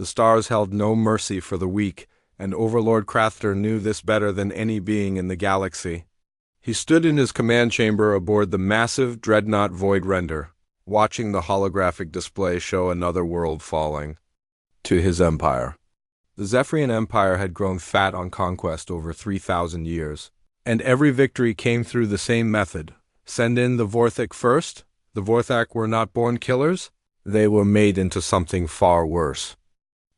The stars held no mercy for the weak, and Overlord Crafter knew this better than any being in the galaxy. He stood in his command chamber aboard the massive dreadnought Void Render, watching the holographic display show another world falling to his empire. The Zephyrian Empire had grown fat on conquest over 3,000 years, and every victory came through the same method. Send in the Vorthak first. The Vorthak were not born killers. They were made into something far worse.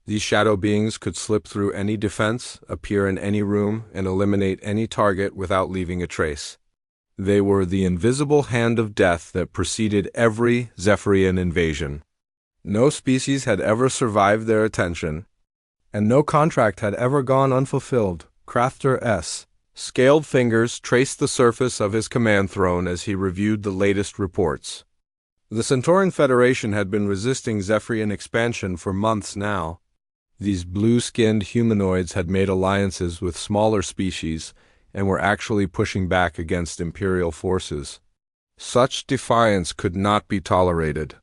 These shadow beings could slip through any defense, appear in any room, and eliminate any target without leaving a trace. They were the invisible hand of death that preceded every Zephyrian invasion. No species had ever survived their attention, and no contract had ever gone unfulfilled. Crafter's scaled fingers traced the surface of his command throne as he reviewed the latest reports. The Centaurian Federation had been resisting Zephyrian expansion for months now. These blue-skinned humanoids had made alliances with smaller species and were actually pushing back against Imperial forces. Such defiance could not be tolerated.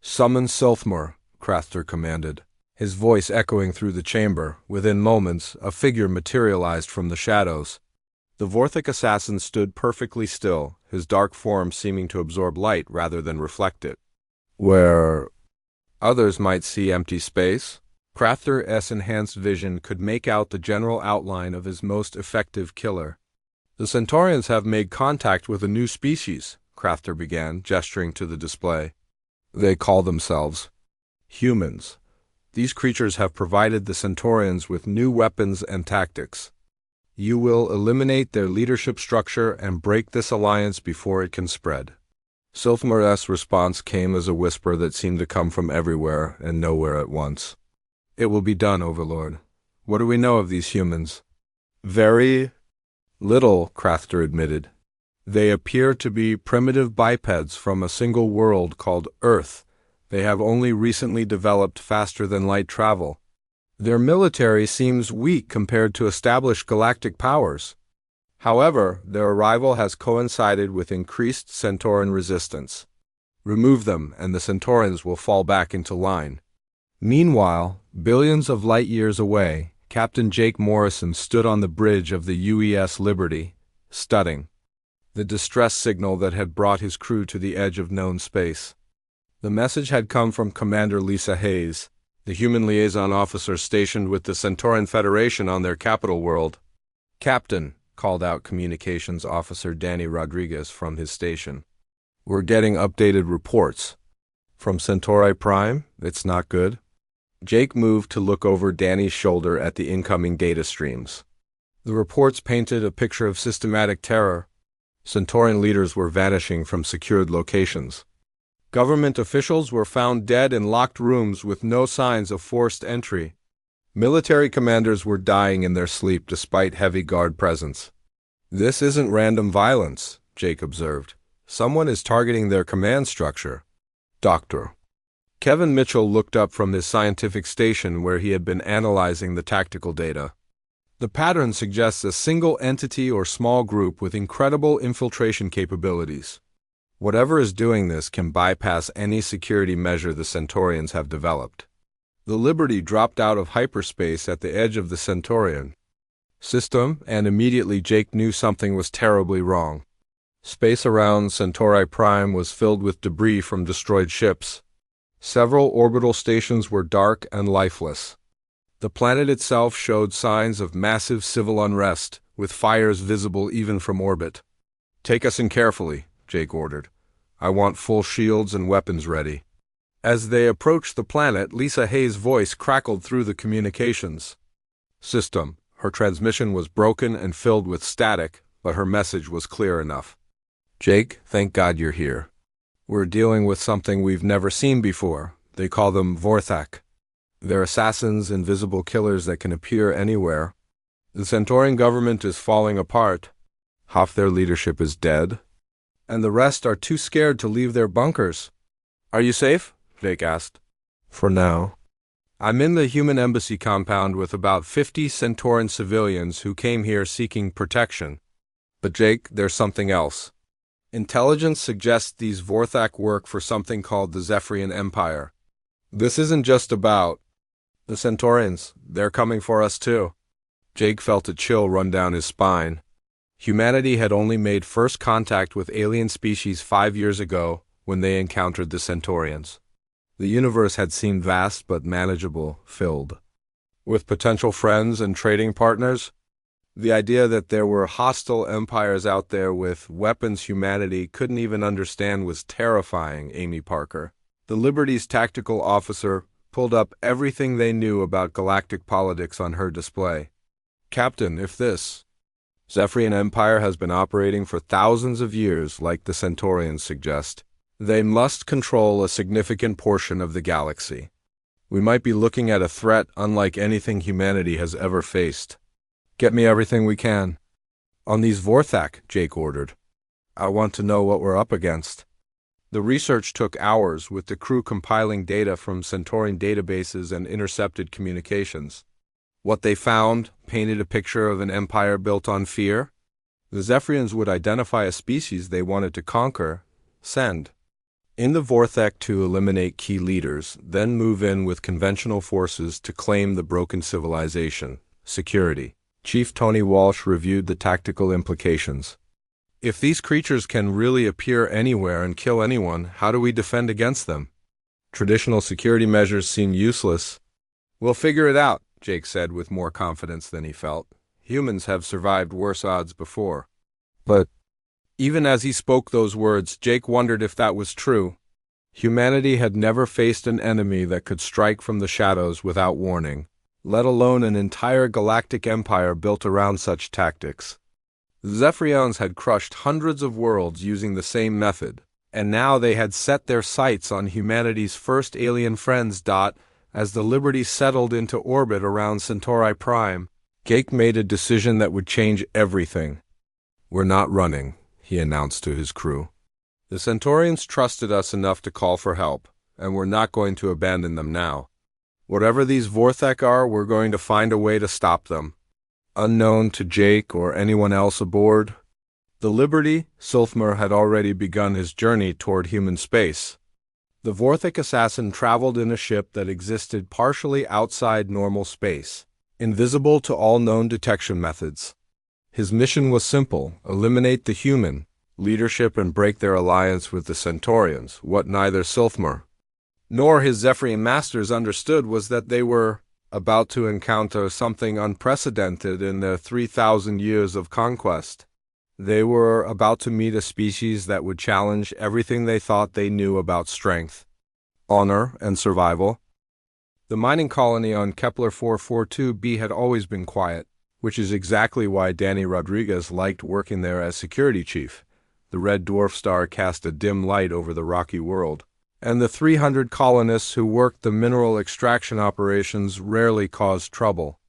"Summon Silthmore," Crafter commanded, his voice echoing through the chamber. Within moments, a figure materialized from the shadows. The Vorthak assassin stood perfectly still, his dark form seeming to absorb light rather than reflect it. Where others might see empty space, Crafter's enhanced vision could make out the general outline of his most effective killer. "The Centaurians have made contact with a new species," Crafter began, gesturing to the display. "They call themselves humans. These creatures have provided the Centaurians with new weapons and tactics. You will eliminate their leadership structure and break this alliance before it can spread." Silthmore's response came as a whisper that seemed to come from everywhere and nowhere at once. "It will be done, Overlord. What do we know of these humans?" "Very little," Crafter admitted. "They appear to be primitive bipeds from a single world called Earth. They have only recently developed faster-than-light travel. Their military seems weak compared to established galactic powers. However, their arrival has coincided with increased Centaurian resistance. Remove them, and the Centaurians will fall back into line." Meanwhile, billions of light years away, Captain Jake Morrison stood on the bridge of the UES Liberty, studying the distress signal that had brought his crew to the edge of known space. The message had come from Commander Lisa Hayes, the human liaison officer stationed with the Centaurian Federation on their capital world. "Captain," called out Communications Officer Danny Rodriguez from his station, "we're getting updated reports. From Centauri Prime, it's not good." Jake moved to look over Danny's shoulder at the incoming data streams. The reports painted a picture of systematic terror. Centaurian leaders were vanishing from secured locations. Government officials were found dead in locked rooms with no signs of forced entry. Military commanders were dying in their sleep despite heavy guard presence. "This isn't random violence," Jake observed. "Someone is targeting their command structure." "Doctor." Kevin Mitchell looked up from his scientific station where he had been analyzing the tactical data. "The pattern suggests a single entity or small group with incredible infiltration capabilities. Whatever is doing this can bypass any security measure the Centaurians have developed." The Liberty dropped out of hyperspace at the edge of the Centaurian system, and immediately Jake knew something was terribly wrong. Space around Centauri Prime was filled with debris from destroyed ships. Several orbital stations were dark and lifeless. The planet itself showed signs of massive civil unrest, with fires visible even from orbit. "Take us in carefully," Jake ordered. "I want full shields and weapons ready." As they approached the planet, Lisa Hayes' voice crackled through the communications system. Her transmission was broken and filled with static, but her message was clear enough. "Jake, thank God you're here. We're dealing with something we've never seen before. They call them Vorthak. They're assassins, invisible killers that can appear anywhere. The Centaurian government is falling apart. Half their leadership is dead, and the rest are too scared to leave their bunkers." "Are you safe?" Jake asked. "For now. I'm in the human embassy compound with about 50 Centaurian civilians who came here seeking protection. But Jake, there's something else. Intelligence suggests these Vorthak work for something called the Zephyrian Empire. This isn't just about The Centaurians, they're coming for us too. Jake felt a chill run down his spine. Humanity had only made first contact with alien species 5 years ago when they encountered the Centaurians. The universe had seemed vast but manageable, filled with potential friends and trading partners. The idea that there were hostile empires out there with weapons humanity couldn't even understand was terrifying. Amy Parker, the Liberty's tactical officer, pulled up everything they knew about galactic politics on her display. Captain, if this Zephyrian Empire has been operating for thousands of years, like the Centaurians suggest, they must control a significant portion of the galaxy. We might be looking at a threat unlike anything humanity has ever faced. Get me everything we can. On these Vorthak, Jake ordered. I want to know what we're up against. The research took hours, with the crew compiling data from Centaurian databases and intercepted communications. What they found painted a picture of an empire built on fear. The Zephyrians would identify a species they wanted to conquer, send in the Vorthak to eliminate key leaders, then move in with conventional forces to claim the broken civilization. Security. Chief Tony Walsh reviewed the tactical implications. If these creatures can really appear anywhere and kill anyone, how do we defend against them? Traditional security measures seem useless. We'll figure it out, Jake said with more confidence than he felt. Humans have survived worse odds before. But even as he spoke those words, Jake wondered if that was true. Humanity had never faced an enemy that could strike from the shadows without warning, let alone an entire galactic empire built around such tactics. The Zephyrians had crushed hundreds of worlds using the same method, and now they had set their sights on humanity's first alien friends. As the Liberty settled into orbit around Centauri Prime, Jake made a decision that would change everything. We're not running, he announced to his crew. The Centaurians trusted us enough to call for help, and we're not going to abandon them now. Whatever these Vorthak are, we're going to find a way to stop them. Unknown to Jake or anyone else aboard, the Liberty, Sulfmer had already begun his journey toward human space. The Vorthak assassin traveled in a ship that existed partially outside normal space, invisible to all known detection methods. His mission was simple: eliminate the human leadership and break their alliance with the Centaurians. What neither Sulfmer nor his Zephyrian masters understood was that they were about to encounter something unprecedented in their 3,000 years of conquest. They were about to meet a species that would challenge everything they thought they knew about strength, honor, and survival. The mining colony on Kepler 442b had always been quiet, which is exactly why Danny Rodriguez liked working there as security chief. The red dwarf star cast a dim light over the rocky world, and the 300 colonists who worked the mineral extraction operations rarely caused trouble.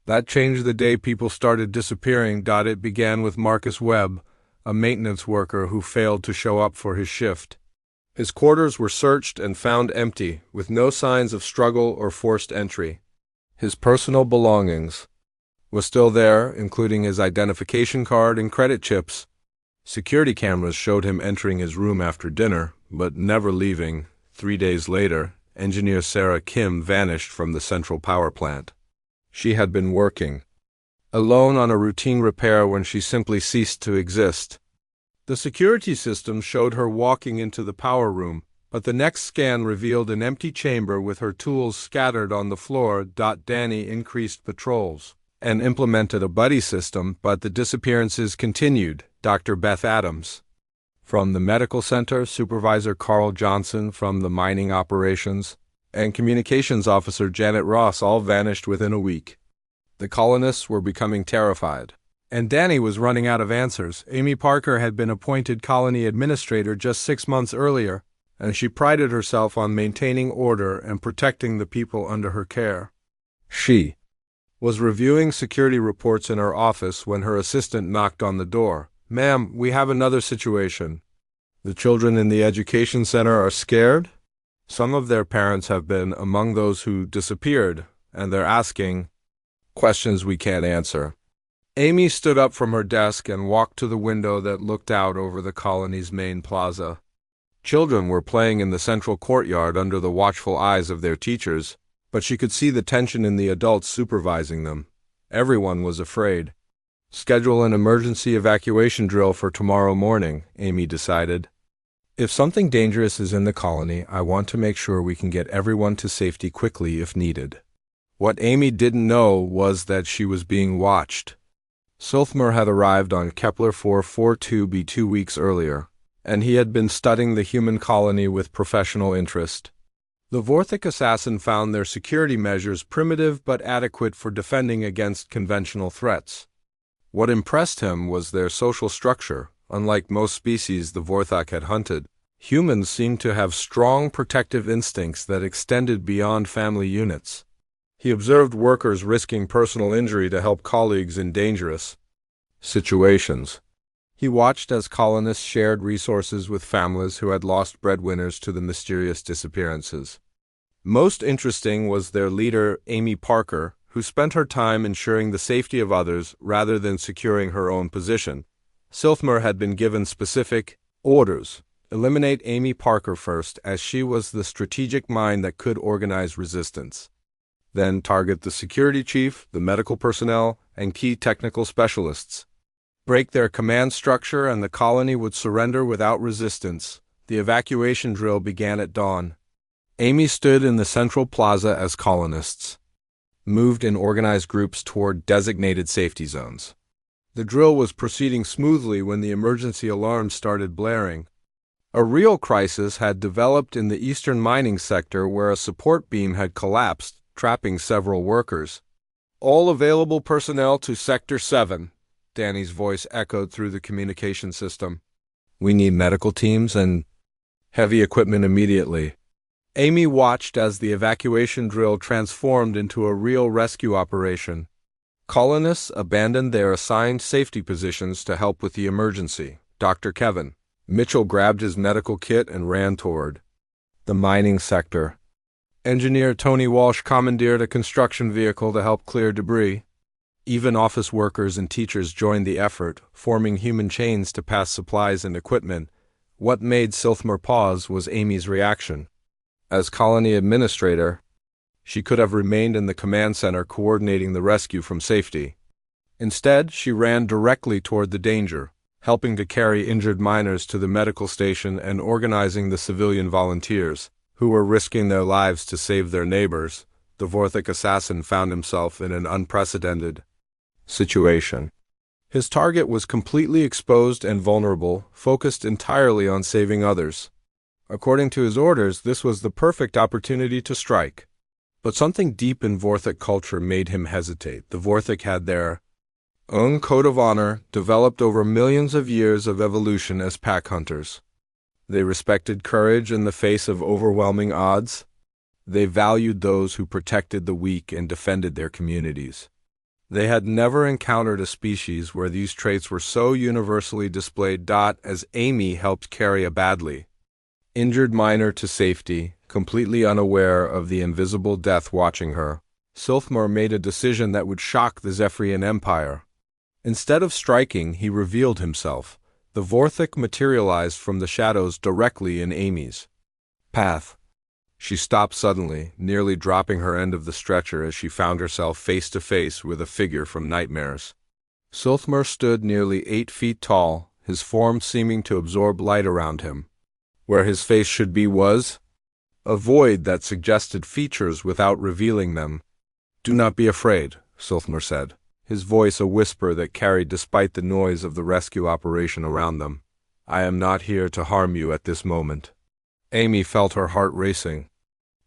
That changed the day people started disappearing. It began with Marcus Webb, a maintenance worker who failed to show up for his shift. His quarters were searched and found empty, with no signs of struggle or forced entry. His personal belongings were still there, including his identification card and credit chips. Security cameras showed him entering his room after dinner, but never leaving. 3 days later, engineer Sarah Kim vanished from the central power plant. She had been working alone on a routine repair when she simply ceased to exist. The security system showed her walking into the power room, but the next scan revealed an empty chamber with her tools scattered on the floor. Danny increased patrols and implemented a buddy system, but the disappearances continued. Dr. Beth Adams from the medical center, Supervisor Carl Johnson from the mining operations, and Communications Officer Janet Ross all vanished within a week. The colonists were becoming terrified, and Danny was running out of answers. Amy Parker had been appointed colony administrator just 6 months earlier, and she prided herself on maintaining order and protecting the people under her care. She was reviewing security reports in her office when her assistant knocked on the door. "Ma'am, we have another situation. The children in the education center are scared. Some of their parents have been among those who disappeared, and they're asking questions we can't answer." Amy stood up from her desk and walked to the window that looked out over the colony's main plaza. Children were playing in the central courtyard under the watchful eyes of their teachers. But she could see the tension in the adults supervising them. Everyone was afraid. Schedule an emergency evacuation drill for tomorrow morning, Amy decided. If something dangerous is in the colony, I want to make sure we can get everyone to safety quickly if needed. What Amy didn't know was that she was being watched. Silthmer had arrived on Kepler 442b 2 weeks earlier, and he had been studying the human colony with professional interest. The Vorthic assassin found their security measures primitive but adequate for defending against conventional threats. What impressed him was their social structure. Unlike most species the Vorthok had hunted, humans seemed to have strong protective instincts that extended beyond family units. He observed workers risking personal injury to help colleagues in dangerous situations. He watched as colonists shared resources with families who had lost breadwinners to the mysterious disappearances. Most interesting was their leader, Amy Parker, who spent her time ensuring the safety of others rather than securing her own position. Silthmer had been given specific orders. Eliminate Amy Parker first, as she was the strategic mind that could organize resistance. Then target the security chief, the medical personnel, and key technical specialists. Break their command structure and the colony would surrender without resistance. The evacuation drill began at dawn. Amy stood in the central plaza as colonists moved in organized groups toward designated safety zones. The drill was proceeding smoothly when the emergency alarm started blaring. A real crisis had developed in the eastern mining sector where a support beam had collapsed, trapping several workers. All available personnel to Sector 7, Danny's voice echoed through the communication system. We need medical teams and heavy equipment immediately. Amy watched as the evacuation drill transformed into a real rescue operation. Colonists abandoned their assigned safety positions to help with the emergency. Dr. Kevin Mitchell grabbed his medical kit and ran toward the mining sector. Engineer Tony Walsh commandeered a construction vehicle to help clear debris. Even office workers and teachers joined the effort, forming human chains to pass supplies and equipment. What made Silthmer pause was Amy's reaction. As colony administrator, she could have remained in the command center coordinating the rescue from safety. Instead, she ran directly toward the danger, helping to carry injured miners to the medical station and organizing the civilian volunteers, who were risking their lives to save their neighbors. The Vorthic assassin found himself in an unprecedented situation. His target was completely exposed and vulnerable, focused entirely on saving others. According to his orders, this was the perfect opportunity to strike. But something deep in Vorthic culture made him hesitate. The Vorthic had their own code of honor, developed over millions of years of evolution as pack hunters. They respected courage in the face of overwhelming odds. They valued those who protected the weak and defended their communities. They had never encountered a species where these traits were so universally displayed. As Amy helped carry a badly injured miner to safety, completely unaware of the invisible death watching her, Silthmer made a decision that would shock the Zephyrian Empire. Instead of striking, he revealed himself. The Vorthic materialized from the shadows directly in Amy's path. She stopped suddenly, nearly dropping her end of the stretcher as she found herself face to face with a figure from nightmares. Silthmer stood nearly 8 feet tall, his form seeming to absorb light around him. Where his face should be was a void that suggested features without revealing them. "Do not be afraid," Silthmer said, his voice a whisper that carried despite the noise of the rescue operation around them. "I am not here to harm you at this moment." Amy felt her heart racing,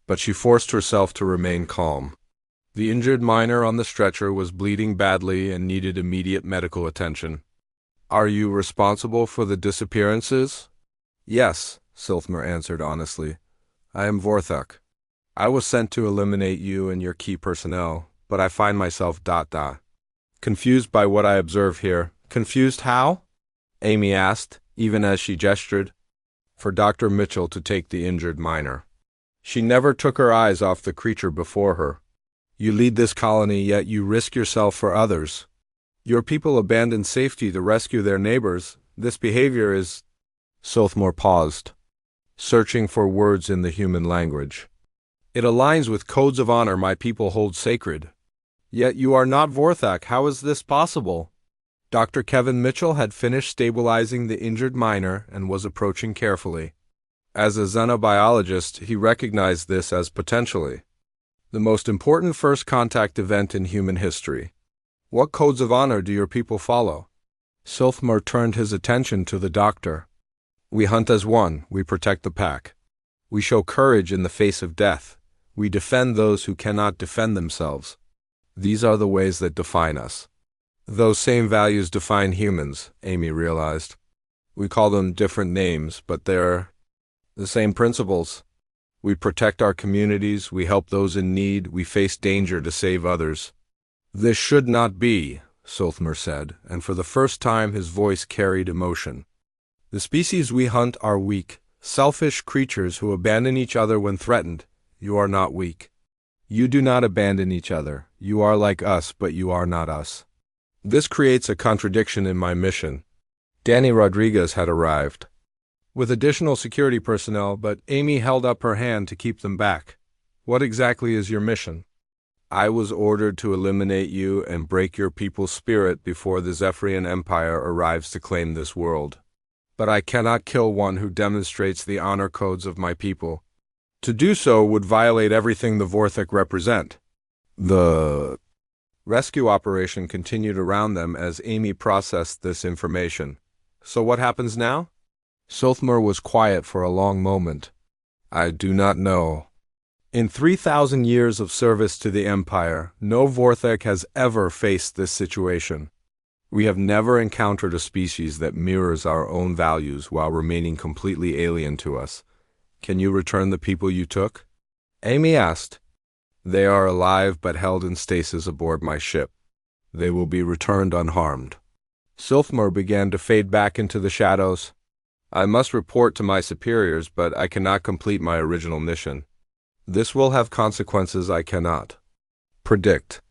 but she forced herself to remain calm. The injured miner on the stretcher was bleeding badly and needed immediate medical attention. "Are you responsible for the disappearances?" "Yes," Silthmer answered honestly. "I am Vorthok. I was sent to eliminate you and your key personnel, but I find myself ... confused by what I observe here." "Confused how?" Amy asked, even as she gestured for Dr. Mitchell to take the injured miner. She never took her eyes off the creature before her. "You lead this colony, yet you risk yourself for others. Your people abandon safety to rescue their neighbors. This behavior is..." Silthmer paused, searching for words in the human language. It aligns with codes of honor my people hold sacred. Yet you are not Vorthak. How is this possible? Dr. Kevin Mitchell had finished stabilizing the injured miner and was approaching carefully. As a xenobiologist, he recognized this as potentially the most important first contact event in human history. What codes of honor do your people follow? Silthmer turned his attention to the doctor. We hunt as one, we protect the pack. We show courage in the face of death. We defend those who cannot defend themselves. These are the ways that define us. Those same values define humans, Amy realized. We call them different names, but they're the same principles. We protect our communities, we help those in need, we face danger to save others. This should not be, Silthmer said, and for the first time his voice carried emotion. The species we hunt are weak, selfish creatures who abandon each other when threatened. You are not weak. You do not abandon each other. You are like us, but you are not us. This creates a contradiction in my mission. Danny Rodriguez had arrived with additional security personnel, but Amy held up her hand to keep them back. What exactly is your mission? I was ordered to eliminate you and break your people's spirit before the Zephyrian Empire arrives to claim this world. But I cannot kill one who demonstrates the honor codes of my people. To do so would violate everything the Vorthak represent. The rescue operation continued around them as Amy processed this information. So what happens now? Silthmer was quiet for a long moment. I do not know. In 3,000 years of service to the Empire, no Vorthak has ever faced this situation. We have never encountered a species that mirrors our own values while remaining completely alien to us. Can you return the people you took? Amy asked. They are alive but held in stasis aboard my ship. They will be returned unharmed. Silthmer began to fade back into the shadows. I must report to my superiors, but I cannot complete my original mission. This will have consequences I cannot predict.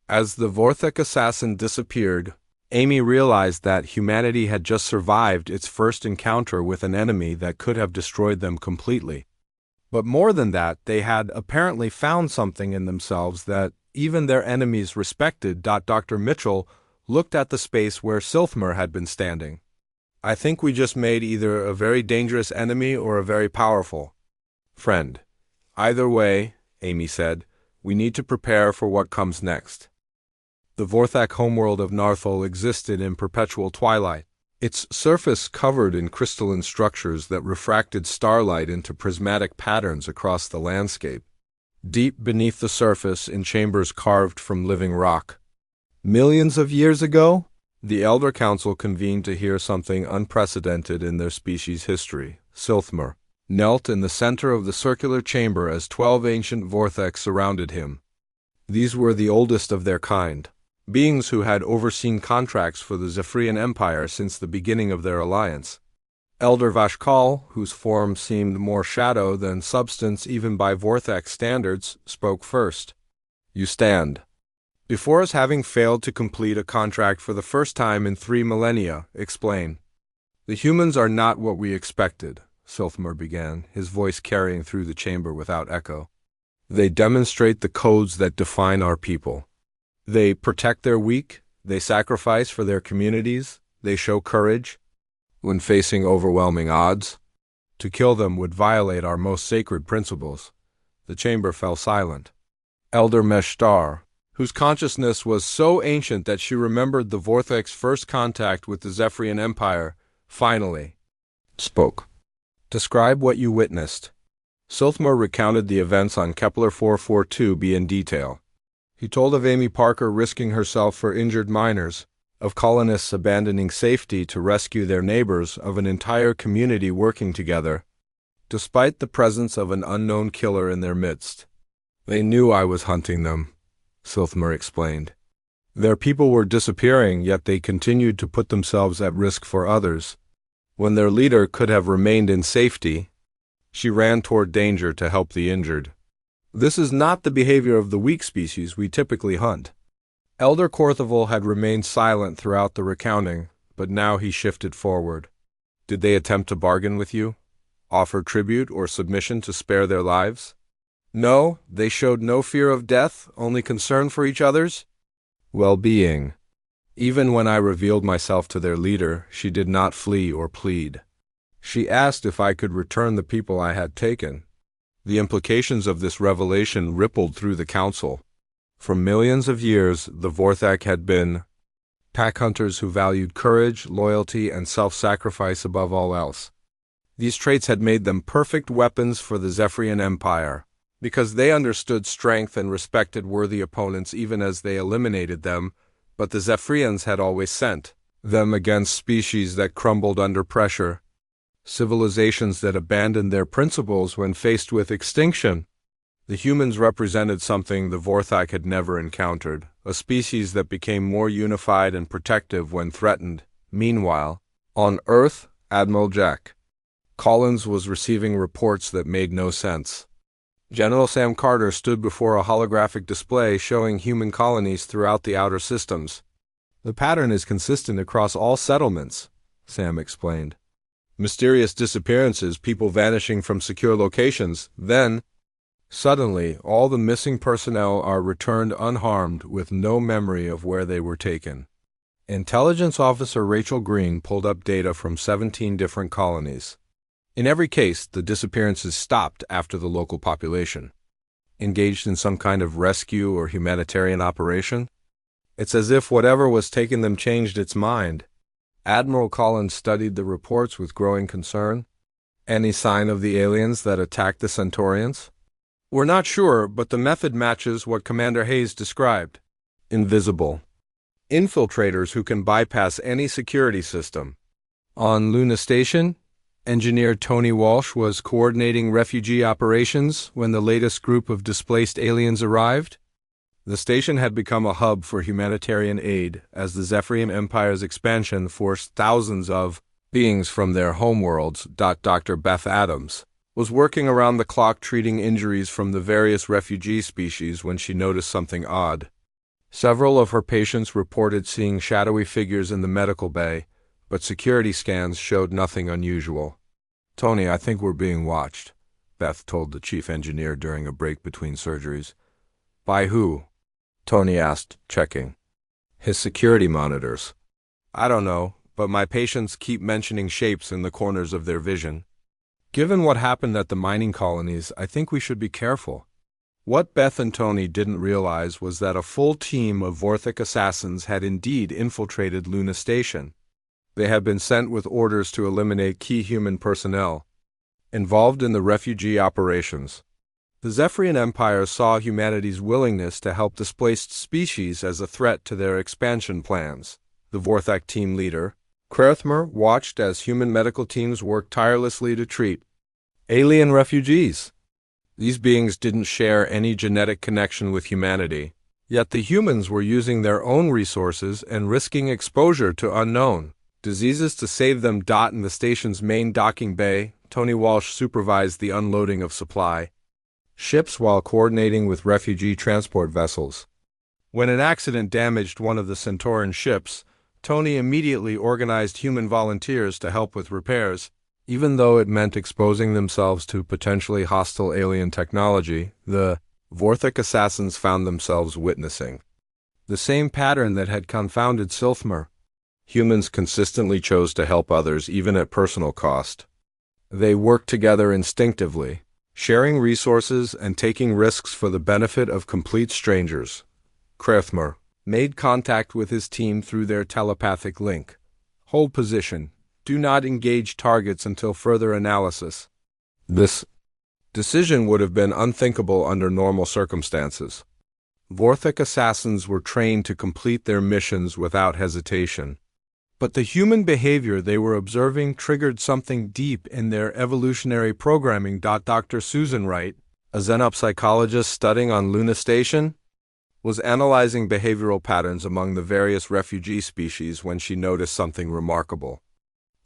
As the Vorthak assassin disappeared, Amy realized that humanity had just survived its first encounter with an enemy that could have destroyed them completely. But more than that, they had apparently found something in themselves that even their enemies respected. Dr. Mitchell looked at the space where Silthmer had been standing. I think we just made either a very dangerous enemy or a very powerful friend. Either way, Amy said, we need to prepare for what comes next. The Vorthak homeworld of Narthol existed in perpetual twilight, its surface covered in crystalline structures that refracted starlight into prismatic patterns across the landscape. Deep beneath the surface, in chambers carved from living rock. Millions of years ago, the Elder Council convened to hear something unprecedented in their species' history. Silthmer knelt in the center of the circular chamber as 12 ancient Vorthaks surrounded him. These were the oldest of their kind, beings who had overseen contracts for the Zephyrian Empire since the beginning of their alliance. Elder Vashkal, whose form seemed more shadow than substance even by Vorthak standards, spoke first. You stand before us having failed to complete a contract for the first time in 3 millennia. Explain. The humans are not what we expected, Silthmer began, his voice carrying through the chamber without echo. They demonstrate the codes that define our people. They protect their weak, they sacrifice for their communities, they show courage when facing overwhelming odds. To kill them would violate our most sacred principles. The chamber fell silent. Elder Meshtar, whose consciousness was so ancient that she remembered the Vorthak's first contact with the Zephyrian Empire, finally spoke. Describe what you witnessed. Silthmer recounted the events on Kepler 442b in detail. He told of Amy Parker risking herself for injured miners, of colonists abandoning safety to rescue their neighbors, of an entire community working together, despite the presence of an unknown killer in their midst. They knew I was hunting them, Silthmer explained. Their people were disappearing, yet they continued to put themselves at risk for others. When their leader could have remained in safety, she ran toward danger to help the injured. This is not the behavior of the weak species we typically hunt. Elder Korthoval had remained silent throughout the recounting, but now he shifted forward. Did they attempt to bargain with you? Offer tribute or submission to spare their lives? No, they showed no fear of death, only concern for each other's well-being. Even when I revealed myself to their leader, she did not flee or plead. She asked if I could return the people I had taken. The implications of this revelation rippled through the council. For millions of years, the Vorthak had been pack hunters who valued courage, loyalty, and self-sacrifice above all else. These traits had made them perfect weapons for the Zephyrian Empire, because they understood strength and respected worthy opponents even as they eliminated them, but the Zephyrians had always sent them against species that crumbled under pressure, civilizations that abandoned their principles when faced with extinction. The humans represented something the Vorthak had never encountered, a species that became more unified and protective when threatened. Meanwhile, on Earth, Admiral Jack Collins was receiving reports that made no sense. General Sam Carter stood before a holographic display showing human colonies throughout the outer systems. "The pattern is consistent across all settlements," Sam explained. "Mysterious disappearances, people vanishing from secure locations, then, suddenly, all the missing personnel are returned unharmed with no memory of where they were taken." Intelligence Officer Rachel Green pulled up data from 17 different colonies. In every case, the disappearances stopped after the local population engaged in some kind of rescue or humanitarian operation. It's as if whatever was taking them changed its mind. Admiral Collins studied the reports with growing concern. "Any sign of the aliens that attacked the Centaurians?" "We're not sure, but the method matches what Commander Hayes described. Invisible infiltrators who can bypass any security system." On Luna Station, Engineer Tony Walsh was coordinating refugee operations when the latest group of displaced aliens arrived. The station had become a hub for humanitarian aid as the Zephyrian Empire's expansion forced thousands of beings from their homeworlds. Dr. Beth Adams was working around the clock treating injuries from the various refugee species when she noticed something odd. Several of her patients reported seeing shadowy figures in the medical bay, but security scans showed nothing unusual. "Tony, I think we're being watched," Beth told the chief engineer during a break between surgeries. "By who?" Tony asked, checking his security monitors. "I don't know, but my patients keep mentioning shapes in the corners of their vision. Given what happened at the mining colonies, I think we should be careful." What Beth and Tony didn't realize was that a full team of Vorthak assassins had indeed infiltrated Luna Station. They had been sent with orders to eliminate key human personnel involved in the refugee operations. The Zephyrian Empire saw humanity's willingness to help displaced species as a threat to their expansion plans. The Vorthak team leader, Krethmer, watched as human medical teams worked tirelessly to treat alien refugees. These beings didn't share any genetic connection with humanity, yet the humans were using their own resources and risking exposure to unknown diseases to save them. In the station's main docking bay, Tony Walsh supervised the unloading of supply ships while coordinating with refugee transport vessels. When an accident damaged one of the Centauran ships, Tony immediately organized human volunteers to help with repairs. Even though it meant exposing themselves to potentially hostile alien technology, the Vorthak assassins found themselves witnessing the same pattern that had confounded Silthmer. Humans consistently chose to help others even at personal cost. They worked together instinctively, sharing resources and taking risks for the benefit of complete strangers. Krethmer made contact with his team through their telepathic link. "Hold position. Do not engage targets until further analysis." This decision would have been unthinkable under normal circumstances. Vorthak assassins were trained to complete their missions without hesitation. But the human behavior they were observing triggered something deep in their evolutionary programming. Dr. Susan Wright, a xenopsychologist studying on Luna Station, was analyzing behavioral patterns among the various refugee species when she noticed something remarkable.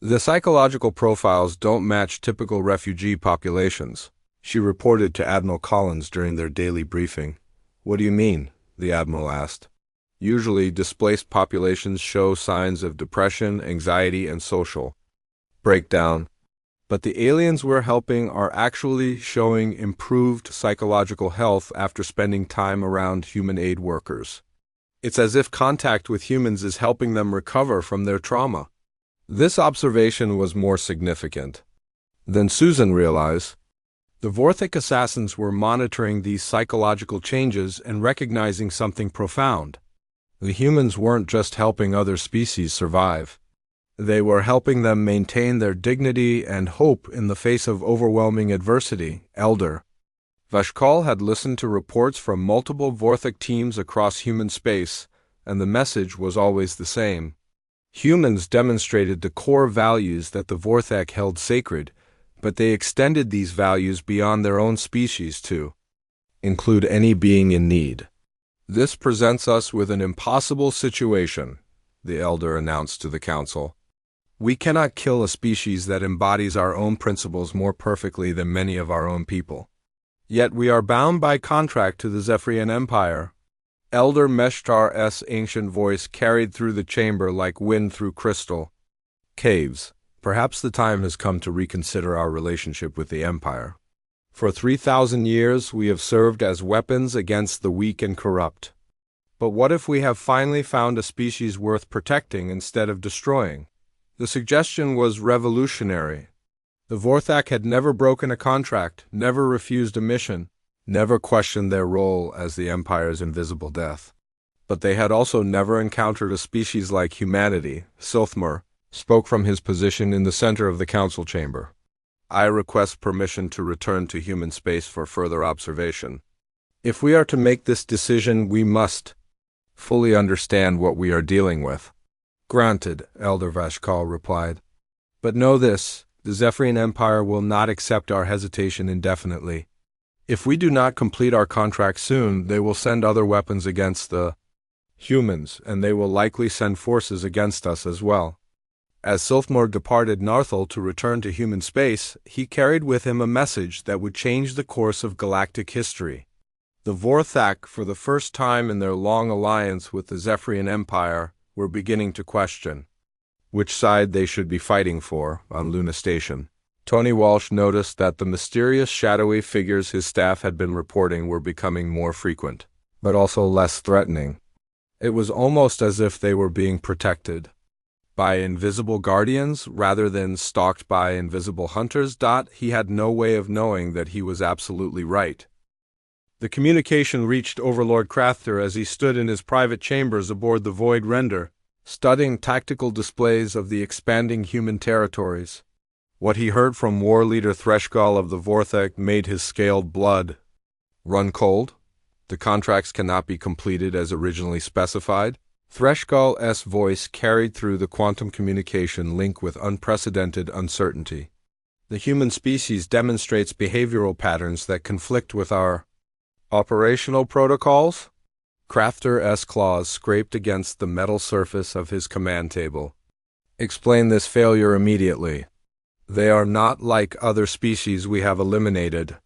"The psychological profiles don't match typical refugee populations," she reported to Admiral Collins during their daily briefing. "What do you mean?" the Admiral asked. "Usually, displaced populations show signs of depression, anxiety, and social breakdown. But the aliens we're helping are actually showing improved psychological health after spending time around human aid workers. It's as if contact with humans is helping them recover from their trauma. This observation was more significant than Susan realized. The Vorthik assassins were monitoring these psychological changes and recognizing something profound. The humans weren't just helping other species survive. They were helping them maintain their dignity and hope in the face of overwhelming adversity. Elder Vashkal had listened to reports from multiple Vorthik teams across human space, and the message was always the same. Humans demonstrated the core values that the Vorthak held sacred, but they extended these values beyond their own species to include any being in need. This presents us with an impossible situation, the elder announced to the council. We cannot kill a species that embodies our own principles more perfectly than many of our own people. Yet we are bound by contract to the Zephyrian Empire. Elder Meshtar's ancient voice carried through the chamber like wind through crystal caves. Perhaps the time has come to reconsider our relationship with the Empire. For 3,000 years we have served as weapons against the weak and corrupt. But what if we have finally found a species worth protecting instead of destroying? The suggestion was revolutionary. The Vorthak had never broken a contract, never refused a mission, never questioned their role as the Empire's invisible death. But they had also never encountered a species like humanity. Silthmer spoke from his position in the center of the council chamber. I request permission to return to human space for further observation. If we are to make this decision, we must fully understand what we are dealing with. Granted, Elder Vashkal replied. But know this, the Zephyrian Empire will not accept our hesitation indefinitely. If we do not complete our contract soon, they will send other weapons against the humans, and they will likely send forces against us as well. As Silthmore departed Narthal to return to human space, he carried with him a message that would change the course of galactic history. The Vorthak, for the first time in their long alliance with the Zephyrian Empire, were beginning to question which side they should be fighting for on Luna Station. Tony Walsh noticed that the mysterious shadowy figures his staff had been reporting were becoming more frequent, but also less threatening. It was almost as if they were being protected by invisible guardians rather than stalked by invisible hunters. He had no way of knowing that he was absolutely right. The communication reached Overlord Crafther as he stood in his private chambers aboard the Void Render, studying tactical displays of the expanding human territories. What he heard from War Leader Threshgall of the Vorthak made his scalded blood run cold. The contracts cannot be completed as originally specified. Threshgall's voice carried through the quantum communication link with unprecedented uncertainty. The human species demonstrates behavioral patterns that conflict with our operational protocols? Crafter's claws scraped against the metal surface of his command table. Explain this failure immediately. They are not like other species we have eliminated.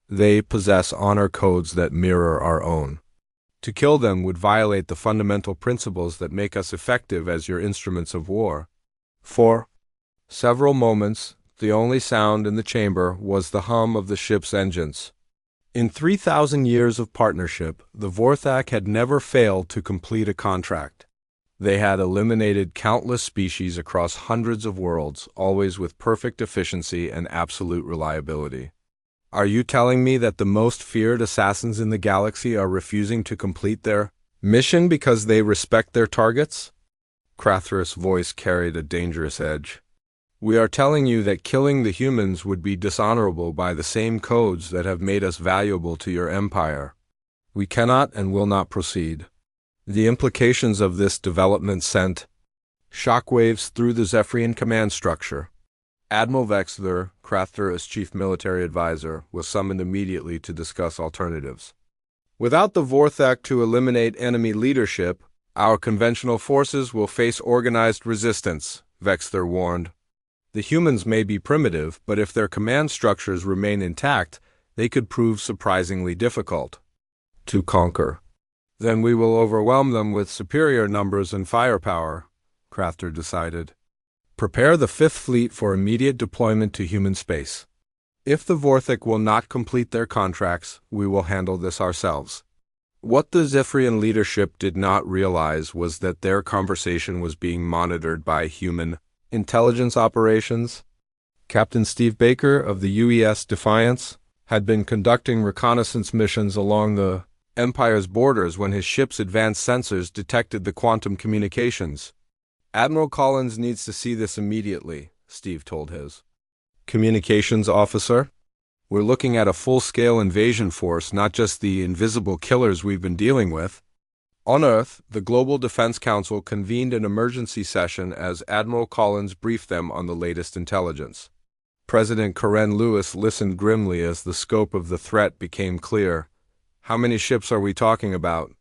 They possess honor codes that mirror our own. To kill them would violate the fundamental principles that make us effective as your instruments of war. For several moments, the only sound in the chamber was the hum of the ship's engines. In 3,000 years of partnership, the Vorthak had never failed to complete a contract. They had eliminated countless species across hundreds of worlds, always with perfect efficiency and absolute reliability. Are you telling me that the most feared assassins in the galaxy are refusing to complete their mission because they respect their targets? Crathra's voice carried a dangerous edge. We are telling you that killing the humans would be dishonorable by the same codes that have made us valuable to your empire. We cannot and will not proceed. The implications of this development sent shockwaves through the Zephyrian command structure. Admiral Vexler, Crathra's chief military advisor, was summoned immediately to discuss alternatives. Without the Vorthak to eliminate enemy leadership, our conventional forces will face organized resistance, Vexler warned. The humans may be primitive, but if their command structures remain intact, they could prove surprisingly difficult to conquer. Then we will overwhelm them with superior numbers and firepower, Crafter decided. Prepare the Fifth Fleet for immediate deployment to human space. If the Vorthik will not complete their contracts, we will handle this ourselves. What the Zephyrian leadership did not realize was that their conversation was being monitored by human intelligence operations. Captain Steve Baker of the UES Defiance had been conducting reconnaissance missions along the Empire's borders when his ship's advanced sensors detected the quantum communications. Admiral Collins needs to see this immediately, Steve told his communications officer. We're looking at a full-scale invasion force, not just the invisible killers we've been dealing with. On Earth, the Global Defense Council convened an emergency session as Admiral Collins briefed them on the latest intelligence. President Karen Lewis listened grimly as the scope of the threat became clear. How many ships are we talking about?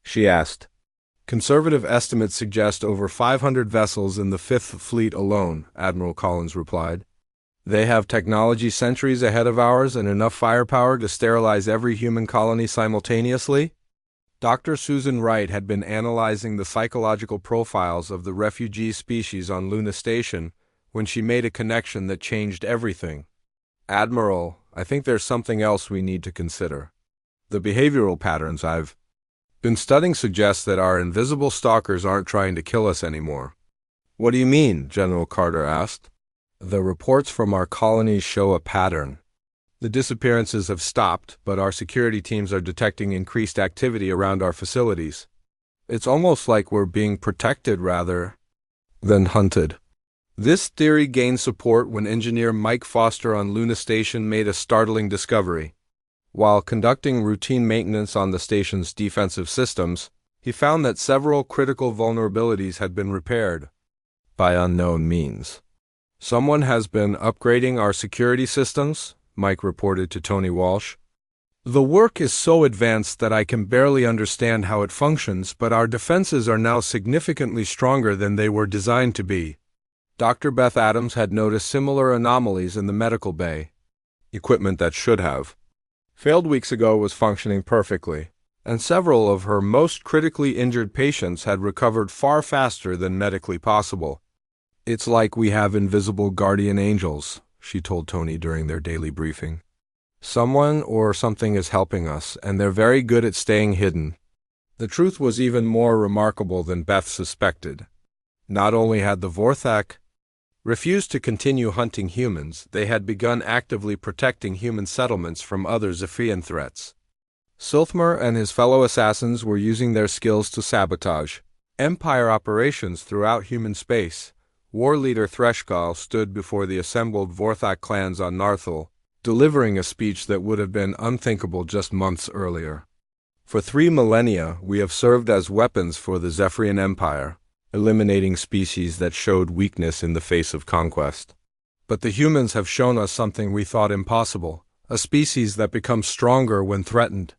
She asked. Conservative estimates suggest over 500 vessels in the Fifth Fleet alone, Admiral Collins replied. They have technology centuries ahead of ours and enough firepower to sterilize every human colony simultaneously? Dr. Susan Wright had been analyzing the psychological profiles of the refugee species on Luna Station when she made a connection that changed everything. Admiral, I think there's something else we need to consider. The behavioral patterns I've been studying suggest that our invisible stalkers aren't trying to kill us anymore. What do you mean? General Carter asked. The reports from our colonies show a pattern. The disappearances have stopped, but our security teams are detecting increased activity around our facilities. It's almost like we're being protected rather than hunted. This theory gained support when engineer Mike Foster on Luna Station made a startling discovery. While conducting routine maintenance on the station's defensive systems, he found that several critical vulnerabilities had been repaired by unknown means. Someone has been upgrading our security systems, Mike reported to Tony Walsh. The work is so advanced that I can barely understand how it functions, but our defenses are now significantly stronger than they were designed to be. Dr. Beth Adams had noticed similar anomalies in the medical bay. Equipment that should have failed weeks ago was functioning perfectly, and several of her most critically injured patients had recovered far faster than medically possible. It's like we have invisible guardian angels, she told Tony during their daily briefing. Someone or something is helping us, and they're very good at staying hidden. The truth was even more remarkable than Beth suspected. Not only had the Vorthak refused to continue hunting humans, they had begun actively protecting human settlements from other Zephyrian threats. Silthmer and his fellow assassins were using their skills to sabotage Empire operations throughout human space. War leader Threshkal stood before the assembled Vorthak clans on Narthal, delivering a speech that would have been unthinkable just months earlier. For 3 millennia, we have served as weapons for the Zephyrian Empire, eliminating species that showed weakness in the face of conquest. But the humans have shown us something we thought impossible, a species that becomes stronger when threatened,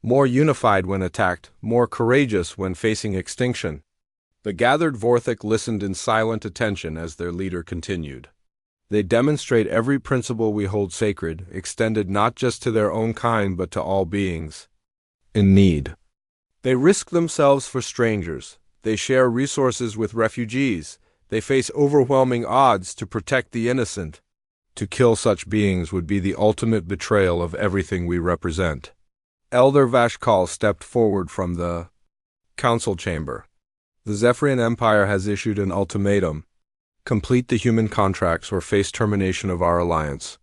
more unified when attacked, more courageous when facing extinction. The gathered Vorthik listened in silent attention as their leader continued. They demonstrate every principle we hold sacred, extended not just to their own kind but to all beings in need. They risk themselves for strangers. They share resources with refugees. They face overwhelming odds to protect the innocent. To kill such beings would be the ultimate betrayal of everything we represent. Elder Vashkal stepped forward from the council chamber. The Zephyrian Empire has issued an ultimatum. Complete the human contracts or face termination of our alliance.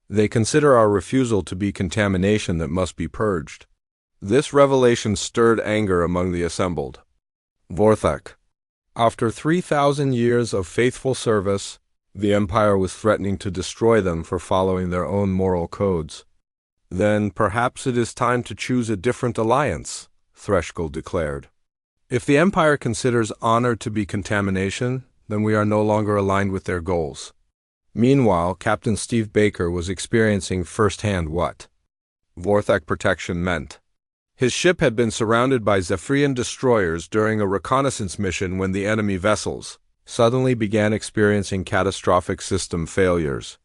They consider our refusal to be contamination that must be purged. This revelation stirred anger among the assembled Vorthak. After 3,000 years of faithful service, the Empire was threatening to destroy them for following their own moral codes. Then perhaps it is time to choose a different alliance, Threshkal declared. If the Empire considers honor to be contamination, then we are no longer aligned with their goals. Meanwhile, Captain Steve Baker was experiencing firsthand what Vorthak protection meant. His ship had been surrounded by Zephyrian destroyers during a reconnaissance mission when the enemy vessels suddenly began experiencing catastrophic system failures.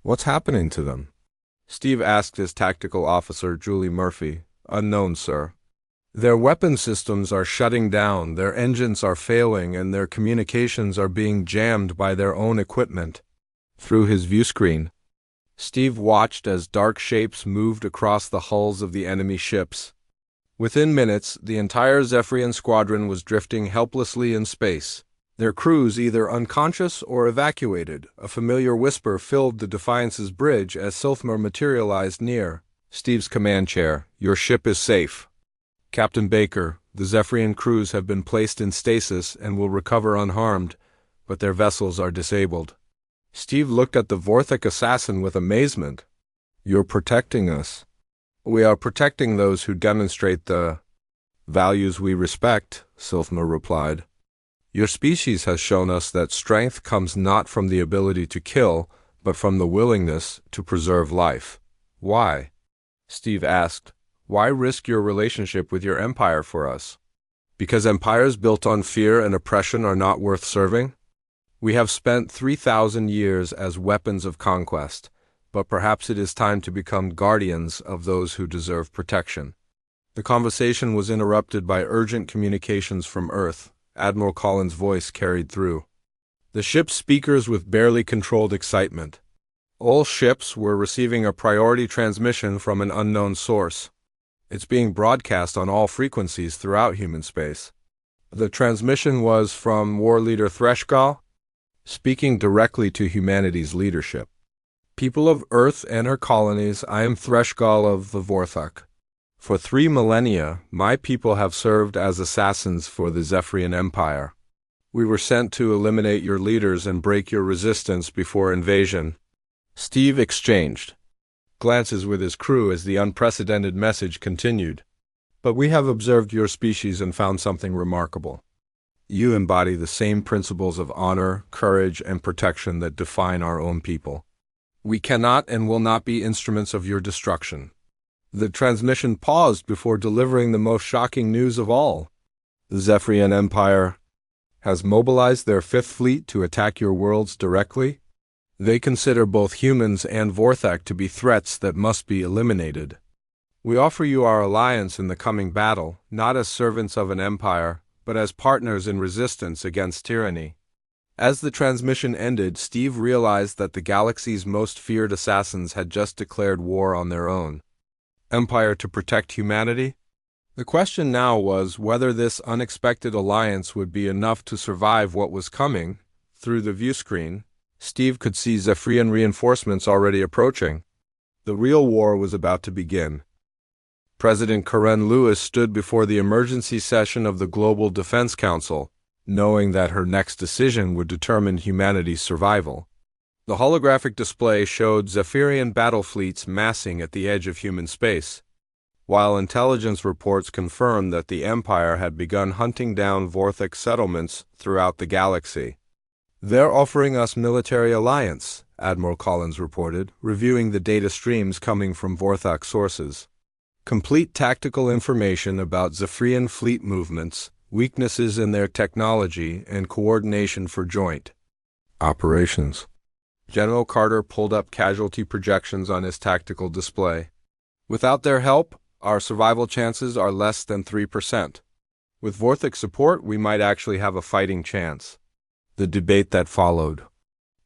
What's happening to them? Steve asked his tactical officer, Julie Murphy. Unknown, sir. Their weapon systems are shutting down, their engines are failing, and their communications are being jammed by their own equipment. Through his viewscreen, Steve watched as dark shapes moved across the hulls of the enemy ships. Within minutes, the entire Zephyrian squadron was drifting helplessly in space, their crews either unconscious or evacuated. A familiar whisper filled the Defiance's bridge as Silthmer materialized near Steve's command chair. "Your ship is safe, Captain Baker. The Zephyrian crews have been placed in stasis and will recover unharmed, but their vessels are disabled." Steve looked at the Vorthak assassin with amazement. "You're protecting us." "We are protecting those who demonstrate the values we respect," Silthmer replied. "Your species has shown us that strength comes not from the ability to kill, but from the willingness to preserve life." "Why?" Steve asked. "Why risk your relationship with your empire for us?" "Because empires built on fear and oppression are not worth serving. We have spent 3,000 years as weapons of conquest, but perhaps it is time to become guardians of those who deserve protection." The conversation was interrupted by urgent communications from Earth. Admiral Collins' voice carried through the ship's speakers with barely controlled excitement. All ships were receiving a priority transmission from an unknown source. It's being broadcast on all frequencies throughout human space. The transmission was from War Leader Threshgal, speaking directly to humanity's leadership. "People of Earth and her colonies, I am Threshgal of the Vorthak. For 3 millennia, my people have served as assassins for the Zephyrian Empire. We were sent to eliminate your leaders and break your resistance before invasion." Steve exchanged glances with his crew as the unprecedented message continued. "But we have observed your species and found something remarkable. You embody the same principles of honor, courage, and protection that define our own people. We cannot and will not be instruments of your destruction." The transmission paused before delivering the most shocking news of all. "The Zephyrian Empire has mobilized their 5th Fleet to attack your worlds directly. They consider both humans and Vorthak to be threats that must be eliminated. We offer you our alliance in the coming battle, not as servants of an empire, but as partners in resistance against tyranny." As the transmission ended, Steve realized that the galaxy's most feared assassins had just declared war on their own empire to protect humanity. The question now was whether this unexpected alliance would be enough to survive what was coming. Through the viewscreen, Steve could see Zephyrian reinforcements already approaching. The real war was about to begin. President Karen Lewis stood before the emergency session of the Global Defense Council, knowing that her next decision would determine humanity's survival. The holographic display showed Zephyrian battle fleets massing at the edge of human space, while intelligence reports confirmed that the Empire had begun hunting down Vorthak settlements throughout the galaxy. "They're offering us military alliance," Admiral Collins reported, reviewing the data streams coming from Vorthak sources. "Complete tactical information about Zephyrian fleet movements, weaknesses in their technology, and coordination for joint operations." General Carter pulled up casualty projections on his tactical display. "Without their help, our survival chances are less than 3%. With Vorthak support, we might actually have a fighting chance." The debate that followed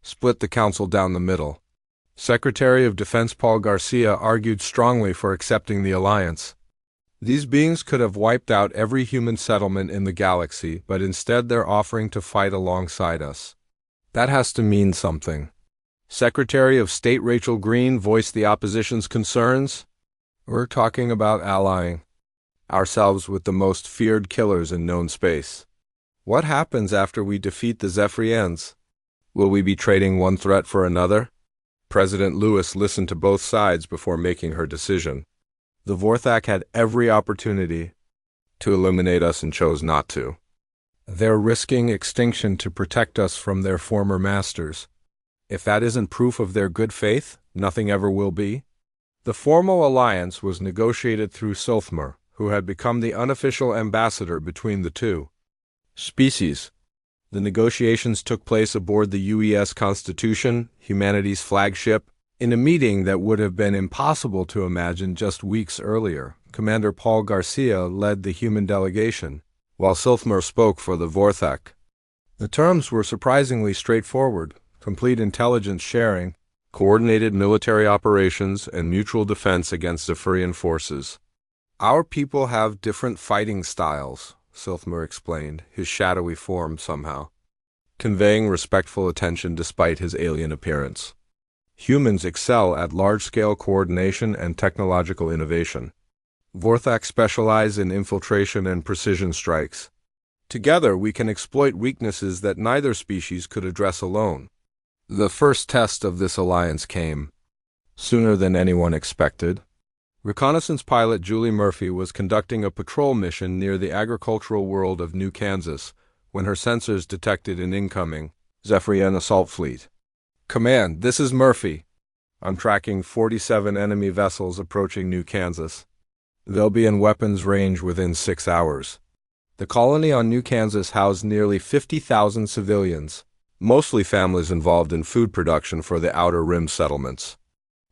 split the council down the middle. Secretary of Defense Paul Garcia argued strongly for accepting the alliance. "These beings could have wiped out every human settlement in the galaxy, but instead they're offering to fight alongside us. That has to mean something." Secretary of State Rachel Green voiced the opposition's concerns. "We're talking about allying ourselves with the most feared killers in known space. What happens after we defeat the Zephyrians? Will we be trading one threat for another?" President Lewis listened to both sides before making her decision. "The Vorthak had every opportunity to eliminate us and chose not to. They're risking extinction to protect us from their former masters. If that isn't proof of their good faith, nothing ever will be." The formal alliance was negotiated through Silthmer, who had become the unofficial ambassador between the two species. The negotiations took place aboard the UES Constitution, humanity's flagship, in a meeting that would have been impossible to imagine just weeks earlier. Commander Paul Garcia led the human delegation, while Silfmer spoke for the Vorthek. The terms were surprisingly straightforward: complete intelligence sharing, coordinated military operations, and mutual defense against Zephyrian forces. "Our people have different fighting styles," Silfmer explained, his shadowy form somehow conveying respectful attention despite his alien appearance. "Humans excel at large-scale coordination and technological innovation. Vorthak specialize in infiltration and precision strikes. Together, we can exploit weaknesses that neither species could address alone." The first test of this alliance came sooner than anyone expected. Reconnaissance pilot Julie Murphy was conducting a patrol mission near the agricultural world of New Kansas when her sensors detected an incoming Zephyrian assault fleet. "Command, this is Murphy. I'm tracking 47 enemy vessels approaching New Kansas. They'll be in weapons range within 6 hours." The colony on New Kansas housed nearly 50,000 civilians, mostly families involved in food production for the Outer Rim settlements.